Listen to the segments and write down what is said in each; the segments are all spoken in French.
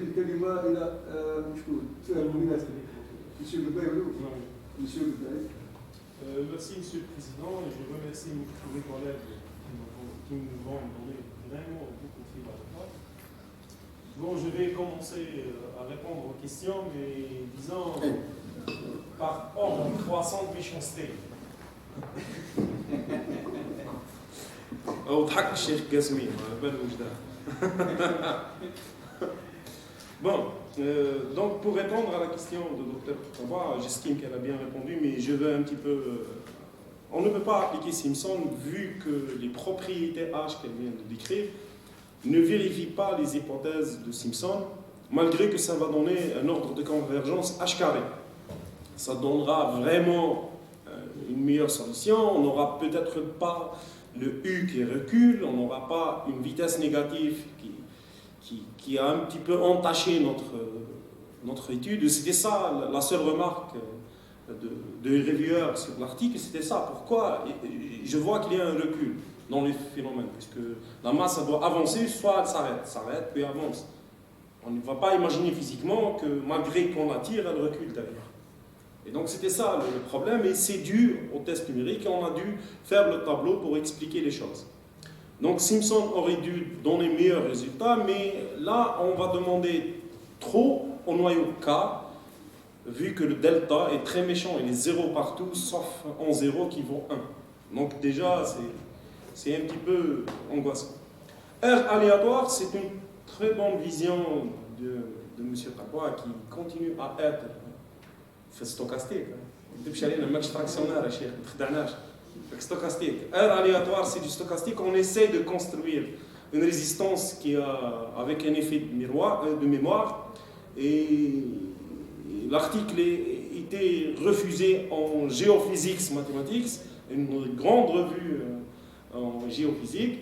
الكلمة إلى مشكور Monsieur le Baye. Monsieur le Baye. Merci Monsieur le Président et je remercie tous mes collègues qui nous vont donner vraiment beaucoup de feedback. Bon, je vais commencer à répondre aux questions, mais disons par ordre croissant de méchanceté. أو ضحك الشيخ قاسمي ما بالوش ده. Bon, donc pour répondre à la question de Dr Kaba, j'estime qu'elle a bien répondu, mais je veux un petit peu... on ne peut pas appliquer Simpson vu que les propriétés H qu'elle vient de décrire ne vérifient pas les hypothèses de Simpson, malgré que ça va donner un ordre de convergence H carré. Ça donnera vraiment une meilleure solution, on n'aura peut-être pas le U qui recule, on n'aura pas une vitesse négative qui a un petit peu entaché notre étude. C'était ça la seule remarque de reviewers sur l'article, c'était ça. Pourquoi je vois qu'il y a un recul dans les phénomènes, puisque la masse elle doit avancer, soit elle s'arrête, puis avance. On ne va pas imaginer physiquement que malgré qu'on la tire, elle recule derrière. Et donc c'était ça le problème, et c'est dû au test numérique, et on a dû faire le tableau pour expliquer les choses. Donc Simpson aurait dû donner meilleurs résultats, mais là on va demander trop au noyau K, vu que le delta est très méchant, il est 0 partout, sauf en 0 qui vaut 1. Donc déjà c'est un petit peu angoissant. R aléatoire, c'est une très bonne vision de M. Takwa qui continue à être stochastique. Stochastique. R aléatoire, c'est du stochastique. On essaie de construire une résistance qui a, avec un effet de mémoire. Et l'article a été refusé en Geophysics Mathematics, une grande revue en géophysique,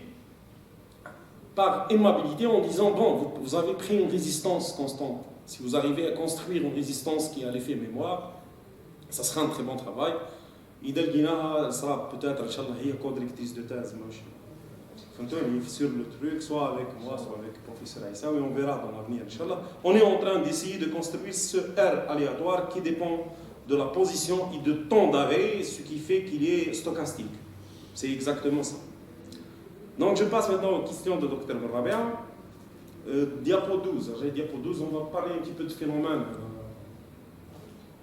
par aimabilité en disant bon, vous avez pris une résistance constante. Si vous arrivez à construire une résistance qui a l'effet mémoire, ça sera un très bon travail. إذا لقيناها sera peut-être إن شاء الله هي co-directrice de thèse فهمتوني sur le truc, soit avec moi, soit avec le professeur Aïssa, et on verra dans l'avenir Inch'Allah. On est en train d'essayer de construire ce R aléatoire qui dépend de la position et de temps d'arrêt, ce qui fait qu'il est stochastique. C'est exactement ça. Donc je passe maintenant aux questions de Dr Rabia. Diapo 12. Diapo 12, on va parler un petit peu de phénomène.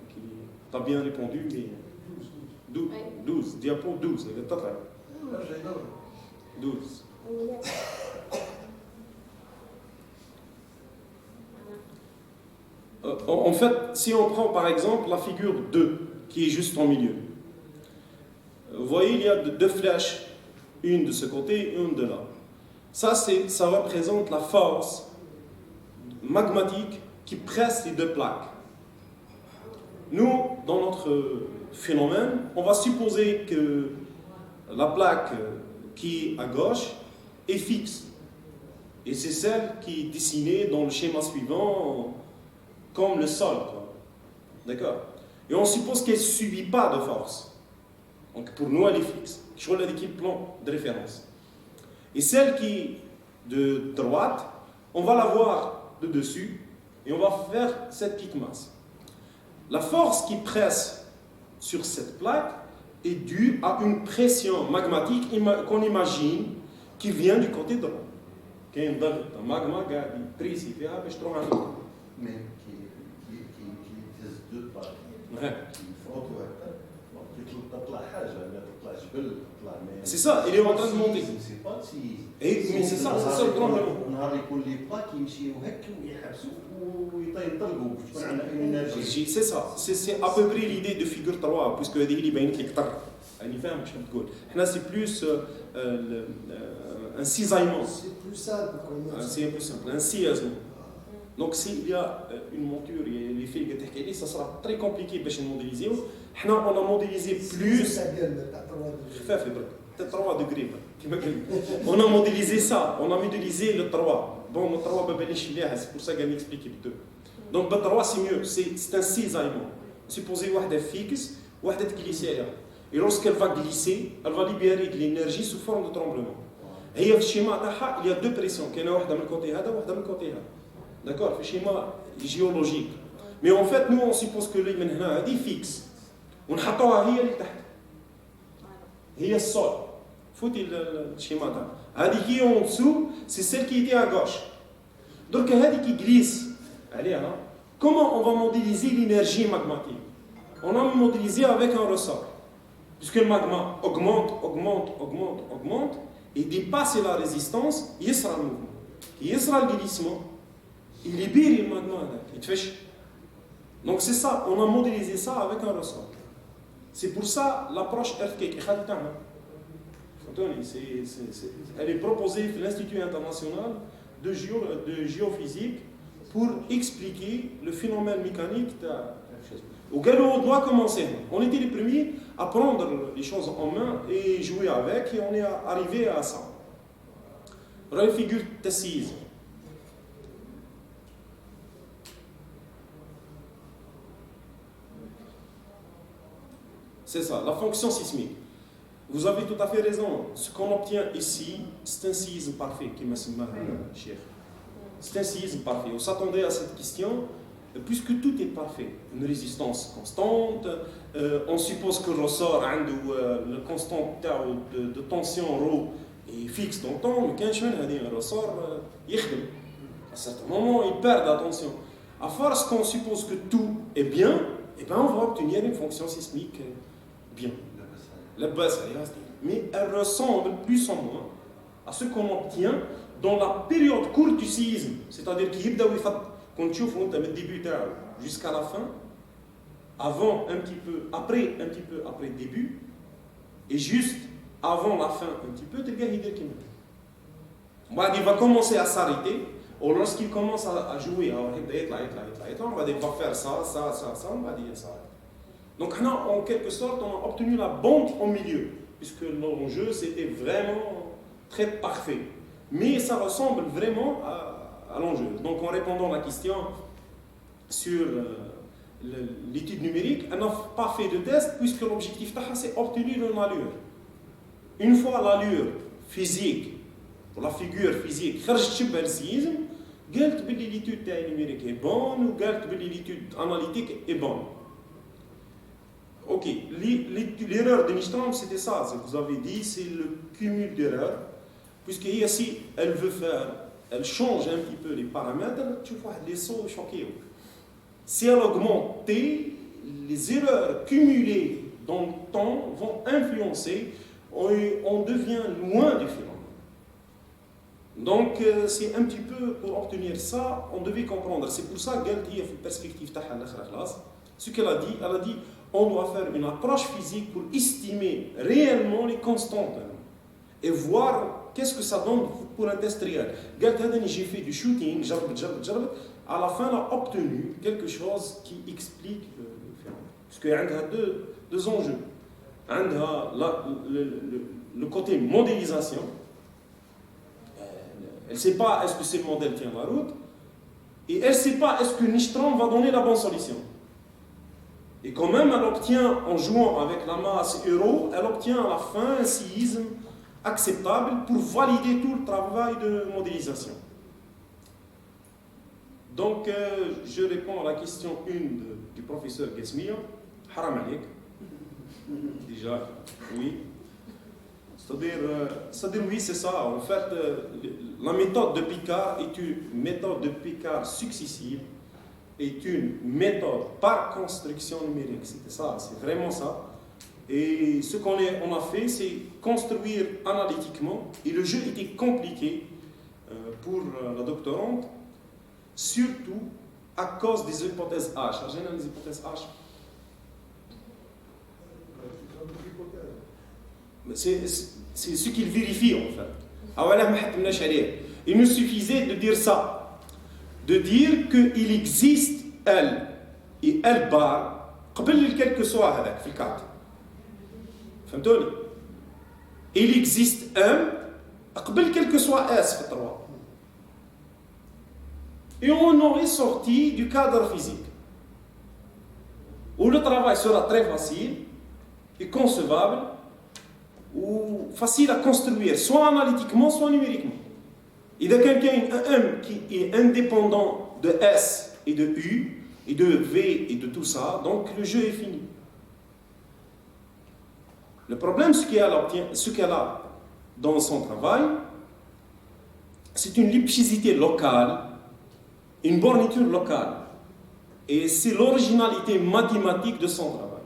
Tu as bien répondu, mais... 12, diapo 12, elle est très 12. En fait, si on prend par exemple la figure 2, qui est juste en milieu, vous voyez, il y a deux flèches, une de ce côté et une de là. Ça représente la force magmatique qui presse les deux plaques. Nous, dans notre phénomène, on va supposer que la plaque qui est à gauche est fixe. Et c'est celle qui est dessinée dans le schéma suivant comme le sol. D'accord? Et on suppose qu'elle ne subit pas de force. Donc pour nous, elle est fixe. Je vois l'équipe plan de référence. Et celle qui est de droite, on va la voir de dessus et on va faire cette petite masse. La force qui presse sur cette plaque est due à une pression magmatique qu'on imagine qui vient du côté droit. كاين ضغط magma قاعد يبريسي فيها باش تروح على الأرض. Mais qui تهز deux plaques. تطلع حاجه لا تطلع جبل تطلع ماء. C'est ça, il est en train de monter. C'est pas si. Mais c'est ça le grand problème. نهار يكون لي بلاك يمشيو هكا ويحبسوا ويطلقوا باش تكون عندنا انرجي. C'est ça, c'est à peu près l'idée de figure 3, puisque هذه اللي باينت لك طر. يعني فاهم واش تقول. حنا c'est plus un cisaillement. C'est plus simple. C'est plus simple, un cisaillement. Donc s'il y a une monture et l'effet que tu as dit, ça sera très compliqué باش نموديليزيو. حنا on a modélisé plus. خفاف برك. 3 degrés. On a modélisé ça, on a modélisé le 3. Bon, le 3 ما باليش مليح, c'est pour ça qu'elle m'explique le 2. Donc le 3 c'est mieux, c'est un cisaillement. Supposez واحدة fixe, واحدة تجليسي عليها. Et lorsqu'elle va glisser, elle va libérer de l'énergie sous forme de tremblement. هي في الشيما تاعها il y a deux pressions, كاينه واحدة من الكوتي هذا وواحدة من الكوتي هذا. d'accord, le schéma géologique. Mais en fait, nous, on suppose que les menhna est fixe. On a هي اللي تحت. هي السول. Foutez le schéma là. Hadi qui est en dessous, c'est celle qui était à gauche. Donc, hadi qui glisse. Allez, hein. Comment on va modéliser l'énergie magmatique? On va modéliser avec un ressort. Puisque le magma augmente, et dépasse la résistance, il sera le mouvement. Il sera le glissement, il libère le magma. Il fait. Donc c'est ça, on a modélisé ça avec un ressort. C'est pour ça l'approche earthquake. Elle est proposée par l'Institut international de géophysique pour expliquer le phénomène mécanique de au Gallo, on doit commencer. On était les premiers à prendre les choses en main et jouer avec, et on est arrivé à ça. La figure d'assise. C'est ça, la fonction sismique. Vous avez tout à fait raison. Ce qu'on obtient ici, c'est un séisme parfait, qui m'a semblé cher. C'est un séisme parfait. On s'attendait à cette question. Puisque tout est parfait, une résistance constante, on suppose que le ressort le constant de tension ρ est fixe dans le temps, mais quand je fais un ressort, à un certain moment, il perd la tension. À force qu'on suppose que tout est bien, et ben on va obtenir une fonction sismique bien. La base, mais elle ressemble plus ou moins à ce qu'on obtient dans la période courte du séisme, c'est-à-dire qu'il y a quand tu ouvres le début jusqu'à la fin, avant un petit peu, après le début, et juste avant la fin un petit peu, tu vas dire qu'il il va commencer à s'arrêter, ou lorsqu'il commence à jouer, on va faire ça, on va dire ça. Donc en quelque sorte, on a obtenu la bombe au milieu, puisque l'enjeu c'était vraiment très parfait. Mais ça ressemble vraiment à l'enjeu. Donc en répondant à la question sur l'étude numérique, elle n'a pas fait de test puisque l'objectif c'est obtenir une allure. Une fois l'allure physique, pour la figure physique, خرجت le séisme, قالت بلي l'étude numérique est bonne ou قالت بلي l'étude analytique est bonne. Ok, l'erreur de Nystrom c'était ça, vous avez dit, c'est le cumul d'erreurs, puisque ici elle veut faire. Elle change un petit peu les paramètres, tu vois, les sauts choqués. Si elle augmente T, les erreurs cumulées dans le temps vont influencer, on devient loin du phénomène. Donc, c'est un petit peu pour obtenir ça, on devait comprendre. C'est pour ça qu'elle dit, en perspective, ce qu'elle a dit, on doit faire une approche physique pour estimer réellement les constantes et voir qu'est-ce que ça donne pour un test réel. J'ai fait du shooting, à la fin, on a obtenu quelque chose qui explique le phénomène. Parce qu'il y a deux enjeux. Le côté modélisation. Elle ne sait pas est-ce que ce modèle tient la route. Et elle ne sait pas est-ce que Nystrom va donner la bonne solution. Et quand même, elle obtient, en jouant avec la masse euro, elle obtient à la fin un séisme acceptable pour valider tout le travail de modélisation. Donc, je réponds à la question 1 du professeur Guesmia. Haram alik. Déjà, oui. C'est-à-dire, oui, c'est ça. En fait, la méthode de Picard est une méthode de Picard successive, est une méthode par construction numérique. C'était ça, c'est vraiment ça. Et ce qu'on a fait, c'est construire analytiquement, et le jeu était compliqué pour la doctorante, surtout à cause des hypothèses H. J'ai les hypothèses H. C'est ce qu'il vérifie en fait. Il nous suffisait de dire ça, de dire qu'il existe L et L bar, quel que soit avec le cadre. Il existe M, quel que soit S, et on aurait sorti du cadre physique, où le travail sera très facile et concevable, ou facile à construire, soit analytiquement, soit numériquement. إذا كان كاين un M qui est indépendant de S et de U et de V et de tout ça, donc le jeu est fini. Le problème, ce qu'elle a dans son travail, c'est une lipschicité locale, une borniture locale. Et c'est l'originalité mathématique de son travail.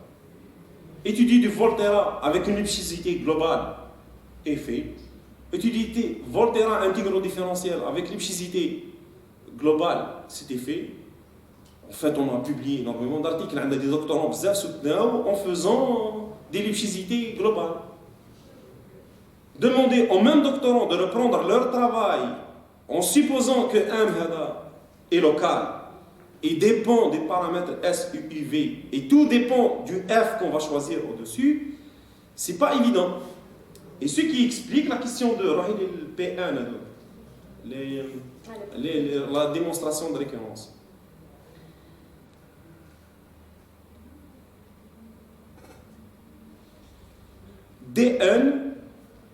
Étudier du Volterra avec une lipschicité globale est fait. Étudier Volterra intégro-différentiel avec lipschicité globale, c'était fait. En fait, on a publié énormément d'articles, on a des doctorants en faisant des lipschicités globales. Demander aux mêmes doctorants de reprendre leur travail en supposant que M est local et dépend des paramètres S, U, U, V et tout dépend du F qu'on va choisir au-dessus, c'est pas évident. Et ce qui explique la question de P1, la démonstration de récurrence. DN,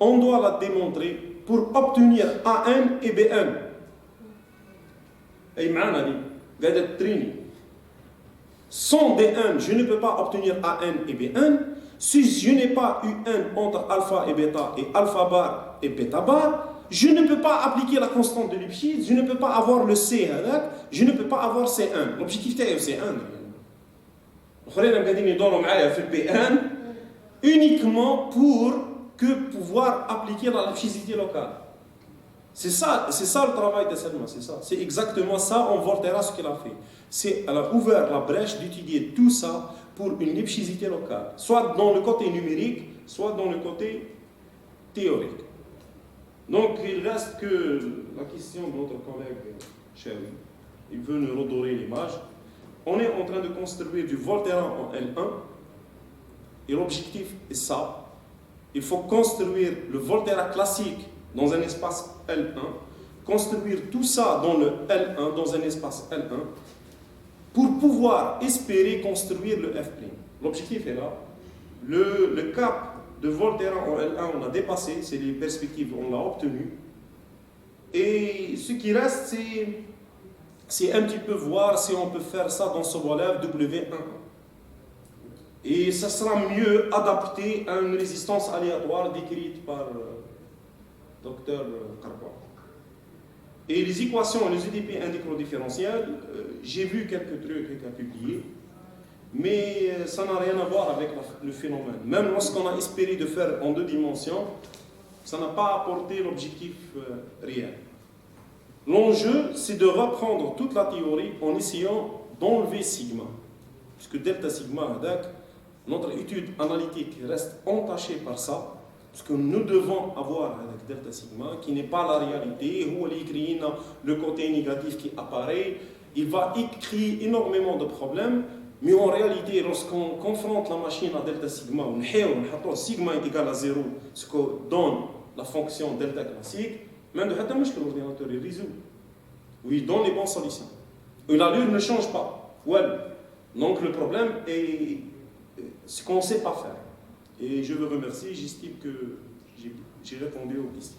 on doit la démontrer pour obtenir AN et BN. Et sans DN, je ne peux pas obtenir AN et BN. Si je n'ai pas UN entre alpha et bêta et alpha bar et bêta bar, je ne peux pas appliquer la constante de Lipschitz, je ne peux pas avoir le C, je ne peux pas avoir C1. L'objectif est C1. Uniquement pour pouvoir appliquer la lipschicité locale. C'est ça le travail de Selma, c'est ça. C'est exactement ça, on Volterra ce qu'elle a fait. Elle a ouvert la brèche d'étudier tout ça pour une lipschicité locale, soit dans le côté numérique, soit dans le côté théorique. Donc il reste que la question de notre collègue Sherry. Il veut nous redorer l'image. On est en train de construire du Volterra en L1 et l'objectif est ça. Il faut construire le Volterra classique dans un espace L1, construire tout ça dans le L1, dans un espace L1, pour pouvoir espérer construire le F-plane. L'objectif est là. Le cap de Volterra en L1, on a dépassé, c'est les perspectives, on l'a obtenu. Et ce qui reste, c'est un petit peu voir si on peut faire ça dans ce Sobolev W1. Et ça sera mieux adapté à une résistance aléatoire décrite par Dr. Carpon. Et les équations, les EDP indicro-différentielles, j'ai vu quelques trucs qu'il a publiés, mais ça n'a rien à voir avec le phénomène. Même lorsqu'on a espéré de faire en 2 dimensions, ça n'a pas apporté l'objectif réel. L'enjeu, c'est de reprendre toute la théorie en essayant d'enlever sigma. Puisque delta sigma, notre étude analytique reste entachée par ça, parce que nous devons avoir avec delta sigma, qui n'est pas la réalité, où il écrit le côté négatif qui apparaît, il va créer énormément de problèmes, mais en réalité, lorsqu'on confronte la machine à delta sigma, on sigma est égal à 0, ce que donne la fonction delta classique, même de l'ordinateur il résout, où il donne les bonnes solutions. Et l'allure ne change pas. Donc le problème est ce qu'on ne sait pas faire. Et je veux remercier, j'estime que j'ai répondu aux questions.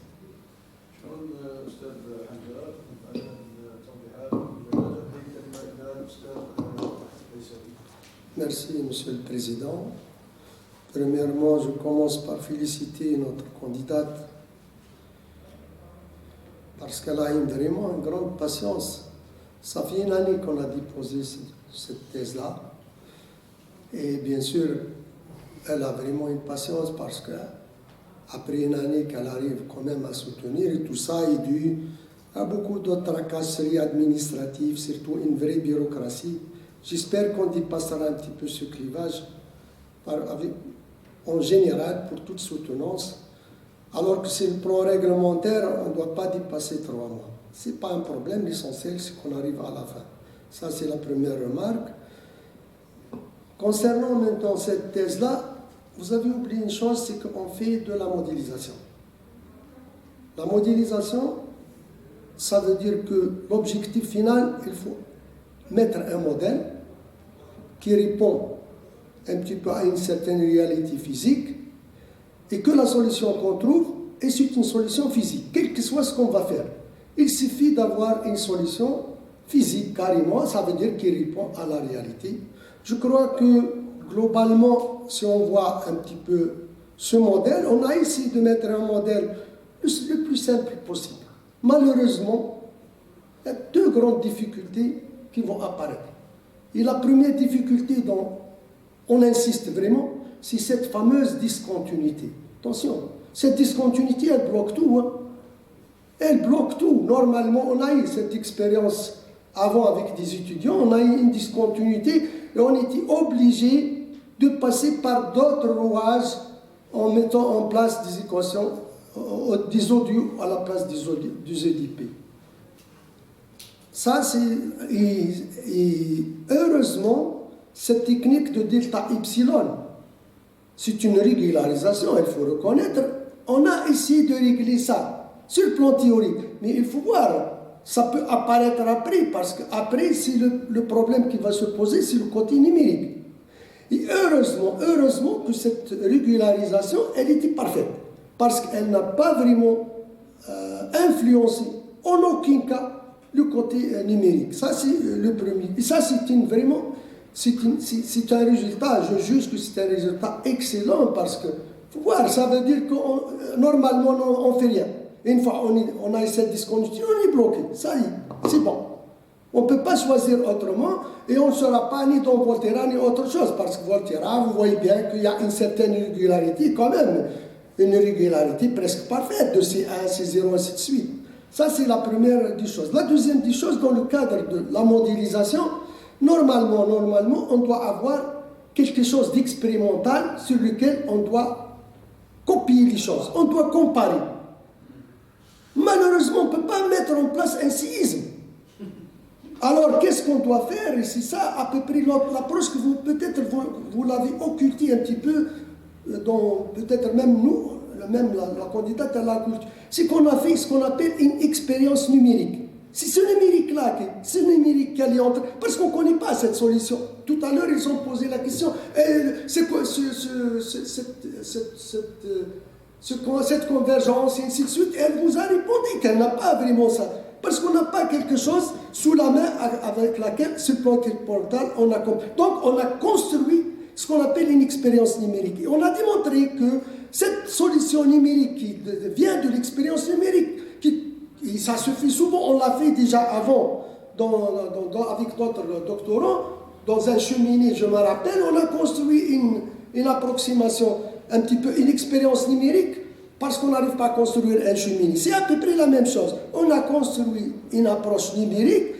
Merci, Monsieur le Président. Premièrement, je commence par féliciter notre candidate parce qu'elle a vraiment une grande patience. Ça fait une année qu'on a déposé cette thèse-là. Et bien sûr, elle a vraiment une patience parce qu'après une année qu'elle arrive quand même à soutenir, et tout ça est dû à beaucoup d'autres tracasseries administratives, surtout une vraie bureaucratie. J'espère qu'on dépassera un petit peu ce clivage en général pour toute soutenance. Alors que c'est le plan réglementaire, on ne doit pas dépasser 3 mois. Ce n'est pas un problème, l'essentiel c'est qu'on arrive à la fin. Ça c'est la première remarque. Concernant maintenant cette thèse-là, vous avez oublié une chose, c'est qu'on fait de la modélisation. La modélisation, ça veut dire que l'objectif final, il faut mettre un modèle qui répond un petit peu à une certaine réalité physique et que la solution qu'on trouve est une solution physique, quel que soit ce qu'on va faire. Il suffit d'avoir une solution physique carrément, ça veut dire qui répond à la réalité. Je crois que globalement, si on voit un petit peu ce modèle, on a essayé de mettre un modèle le plus simple possible. Malheureusement, il y a deux grandes difficultés qui vont apparaître. Et la première difficulté dont on insiste vraiment, c'est cette fameuse discontinuité. Attention, cette discontinuité, elle bloque tout. Hein. Elle bloque tout. Normalement, on a eu cette expérience avant avec des étudiants, on a eu une discontinuité et on était obligé de passer par d'autres rouages en mettant en place des équations, des ODU à la place des EDP. Ça, c'est... Et heureusement, cette technique de delta epsilon, c'est une régularisation, il faut reconnaître. On a essayé de régler ça sur le plan théorique, mais il faut voir, ça peut apparaître après, parce qu'après, c'est le problème qui va se poser, c'est le côté numérique. Et heureusement que cette régularisation, elle était parfaite, parce qu'elle n'a pas vraiment influencé, en aucun cas, le côté numérique. Ça, c'est le premier. Et ça, c'est un résultat, je juge que c'est un résultat excellent, parce que, faut voir, ça veut dire que normalement, on ne fait rien. Une fois on a cette discontinuité, on est bloqué. Ça y est, c'est bon. On ne peut pas choisir autrement et on ne sera pas ni dans Volterra ni autre chose. Parce que Volterra, vous voyez bien qu'il y a une certaine régularité quand même. Une régularité presque parfaite de C1, C0, ainsi de suite. Ça, c'est la première des choses. La deuxième des choses, dans le cadre de la modélisation, normalement, on doit avoir quelque chose d'expérimental sur lequel on doit copier les choses. On doit comparer. Malheureusement, on ne peut pas mettre en place un séisme. Alors, qu'est-ce qu'on doit faire? Et c'est ça, à peu près, l'approche que peut-être vous l'avez occultée un petit peu, dans peut-être même nous, même la candidate à la culture. C'est qu'on a fait ce qu'on appelle une expérience numérique. C'est ce numérique-là, qui est entre... Parce qu'on ne connaît pas cette solution. Tout à l'heure, ils ont posé la question, c'est quoi cette convergence, et ainsi de suite, elle vous a répondu qu'elle n'a pas vraiment ça. Parce qu'on n'a pas quelque chose sous la main avec laquelle ce plan portal on a compris. Donc, on a construit ce qu'on appelle une expérience numérique. Et on a démontré que cette solution numérique qui vient de l'expérience numérique, et ça se fait souvent, on l'a fait déjà avant, avec notre doctorant, dans un cheminée, je me rappelle, on a construit une approximation, un petit peu une expérience numérique, parce qu'on n'arrive pas à construire un cheminée. C'est à peu près la même chose. On a construit une approche numérique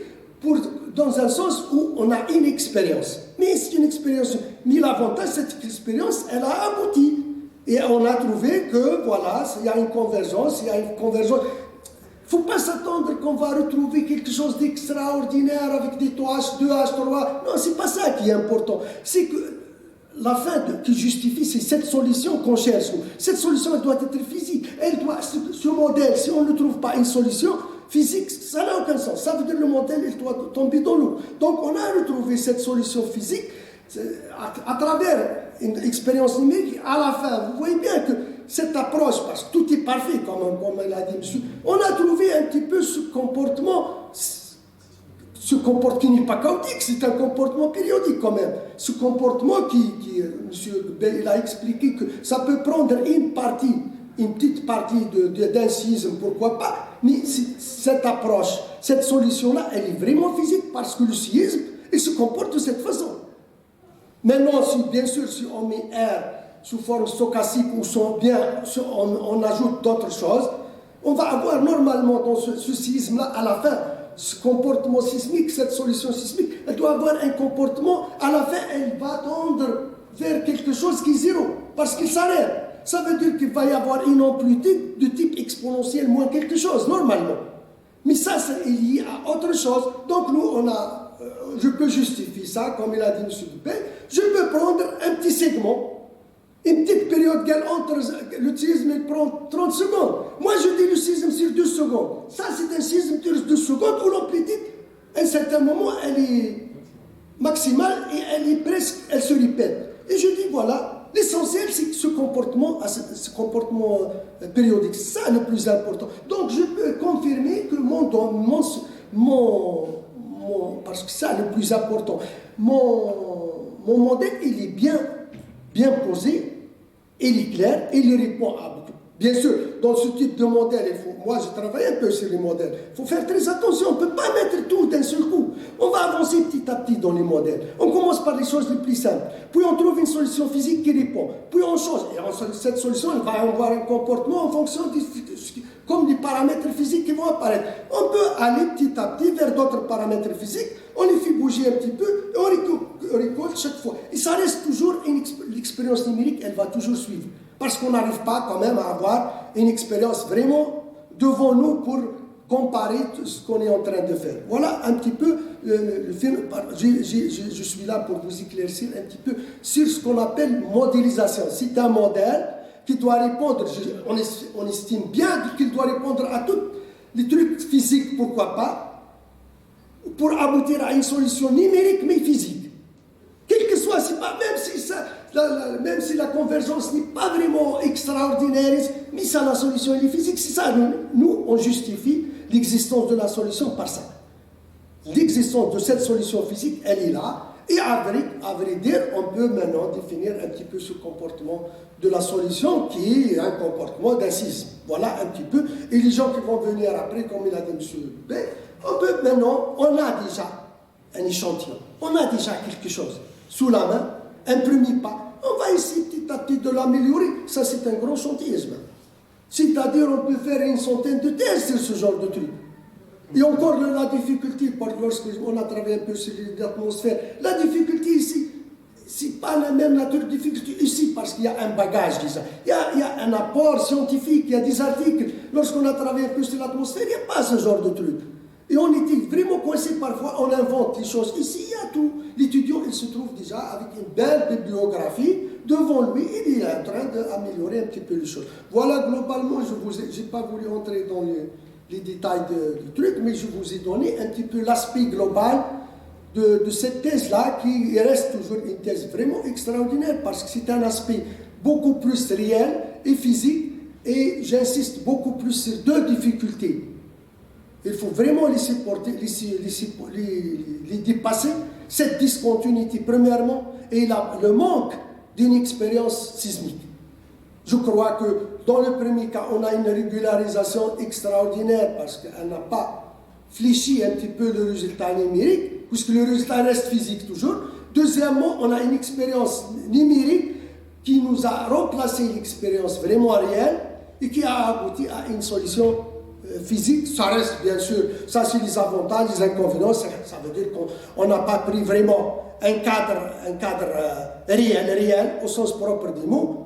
dans un sens où on a une expérience. Mais c'est une expérience. Mais l'avantage, cette expérience, elle a abouti. Et on a trouvé que, voilà, il y a une convergence, Il ne faut pas s'attendre qu'on va retrouver quelque chose d'extraordinaire avec des taux H2, H3. Non, ce n'est pas ça qui est important. C'est que la fin qui justifie, c'est cette solution qu'on cherche. Cette solution, elle doit être physique. Ce modèle, si on ne trouve pas une solution physique, ça n'a aucun sens. Ça veut dire que le modèle, il doit tomber dans l'eau. Donc, on a retrouvé cette solution physique à travers une expérience numérique. À la fin, vous voyez bien que cette approche, parce que tout est parfait, comme l'a dit monsieur, on a trouvé un petit peu ce comportement qui n'est pas chaotique, c'est un comportement périodique quand même. Ce comportement monsieur Bell a expliqué que ça peut prendre une petite partie d'un séisme, pourquoi pas, mais cette approche, cette solution-là, elle est vraiment physique parce que le séisme, il se comporte de cette façon. Maintenant, bien sûr, si on met R sous forme stochastique ou on ajoute d'autres choses, on va avoir normalement dans ce séisme-là, à la fin, ce comportement sismique, cette solution sismique, elle doit avoir un comportement, à la fin, elle va tendre vers quelque chose qui est zéro, parce qu'il s'arrête. Ça veut dire qu'il va y avoir une amplitude de type exponentiel moins quelque chose, normalement. Mais ça, c'est lié à autre chose. Donc, nous, je peux justifier ça, comme il a dit M. Dupé. Je peux prendre un petit segment, une petite période entre le séisme, il prend 30 secondes. Moi, je dis le séisme sur 2 secondes. Ça, c'est un séisme sur 2 secondes où l'amplitude, à un certain moment, elle est maximale et elle se répète. Et je dis, voilà, L'essentiel, c'est ce comportement périodique. C'est ça le plus important. Donc, je peux confirmer que parce que c'est le plus important, mon modèle, il est bien posé, il est clair, il répond à beaucoup. Bien sûr, dans ce type de modèle, moi je travaille un peu sur les modèles, il faut faire très attention, on ne peut pas mettre tout d'un seul coup. On va avancer petit à petit dans les modèles. On commence par les choses les plus simples, puis on trouve une solution physique qui répond, puis on change. Et cette solution, elle va avoir un comportement en fonction comme des paramètres physiques qui vont apparaître. On peut aller petit à petit vers d'autres paramètres physiques, on les fait bouger un petit peu, et on récolte chaque fois. Et ça reste toujours, l'expérience numérique, elle va toujours suivre. Parce qu'on n'arrive pas quand même à avoir une expérience vraiment devant nous pour comparer tout ce qu'on est en train de faire. Voilà un petit peu le film. Je suis là pour vous éclaircir un petit peu sur ce qu'on appelle modélisation. C'est un modèle qui doit répondre, on estime bien qu'il doit répondre à tous les trucs physiques, pourquoi pas, pour aboutir à une solution numérique mais physique. Quel que soit, c'est pas, même si la convergence n'est pas vraiment extraordinaire, mais ça, la solution elle est physique, c'est ça. Nous, on justifie l'existence de la solution par ça. L'existence de cette solution physique, elle est là. Et à vrai dire, on peut maintenant définir un petit peu ce comportement de la solution qui est un comportement d'incisme. Voilà un petit peu. Et les gens qui vont venir après, comme il a dit M. B, on a déjà un échantillon. On a déjà quelque chose sous la main, un premier pas. On va essayer petit à petit de l'améliorer. Ça, c'est un grand chantier. C'est-à-dire, on peut faire une centaine de thèses sur ce genre de truc. Et encore la difficulté, lorsqu'on a travaillé un peu sur l'atmosphère, la difficulté ici, c'est pas la même nature de difficulté ici, parce qu'il y a un bagage déjà. Il y a un apport scientifique, il y a des articles. Lorsqu'on a travaillé un peu sur l'atmosphère, il n'y a pas ce genre de truc. Et on était vraiment coincé parfois, on invente les choses. Ici, il y a tout. L'étudiant, il se trouve déjà avec une belle bibliographie devant lui, et il est en train d'améliorer un petit peu les choses. Voilà, globalement, je n'ai pas voulu entrer dans les détails du truc, mais je vous ai donné un petit peu l'aspect global de cette thèse-là, qui reste toujours une thèse vraiment extraordinaire, parce que c'est un aspect beaucoup plus réel et physique, et j'insiste beaucoup plus sur deux difficultés. Il faut vraiment les dépasser, cette discontinuité, premièrement, et le manque d'une expérience sismique. Je crois que dans le premier cas, on a une régularisation extraordinaire parce qu'elle n'a pas fléchi un petit peu le résultat numérique, puisque le résultat reste physique toujours. Deuxièmement, on a une expérience numérique qui nous a remplacé l'expérience vraiment réelle et qui a abouti à une solution physique. Ça reste bien sûr, ça c'est les avantages, les inconvénients, ça veut dire qu'on n'a pas pris vraiment un cadre réel au sens propre du mot.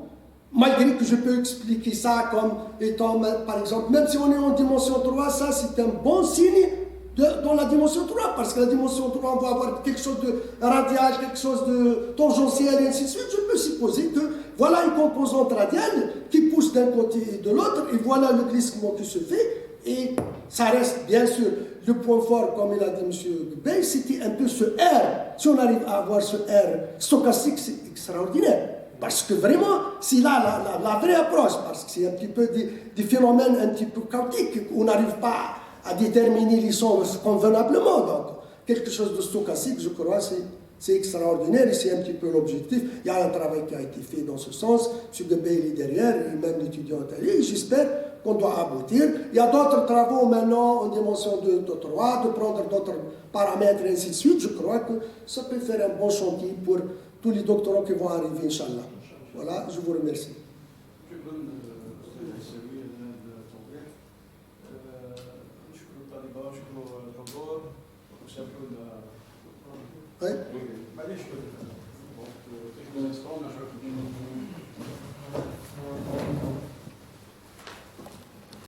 Malgré que je peux expliquer ça comme étant, par exemple, même si on est en dimension 3, ça c'est un bon signe dans la dimension 3, parce que la dimension 3, on va avoir quelque chose de radial, quelque chose de tangentiel, et ainsi de suite. Je peux supposer que voilà une composante radiale qui pousse d'un côté et de l'autre, et voilà le glissement qui se fait, et ça reste bien sûr le point fort, comme il a dit M. Bay, c'était un peu ce R. Si on arrive à avoir ce R stochastique, c'est extraordinaire. Parce que vraiment, c'est là la vraie approche, parce que c'est un petit peu des phénomènes un petit peu chaotiques, où on n'arrive pas à déterminer les sons convenablement. Donc, quelque chose de stochastique, je crois, c'est extraordinaire, et c'est un petit peu l'objectif. Il y a un travail qui a été fait dans ce sens, M. Debay est derrière, et même l'étudiant est allé, et j'espère qu'on doit aboutir. Il y a d'autres travaux maintenant en dimension de 3, de prendre d'autres paramètres, et ainsi de suite. Je crois que ça peut faire un bon chantier pour tous les doctorants qui vont arriver, Inch'Allah. Voilà, je vous remercie. Oui.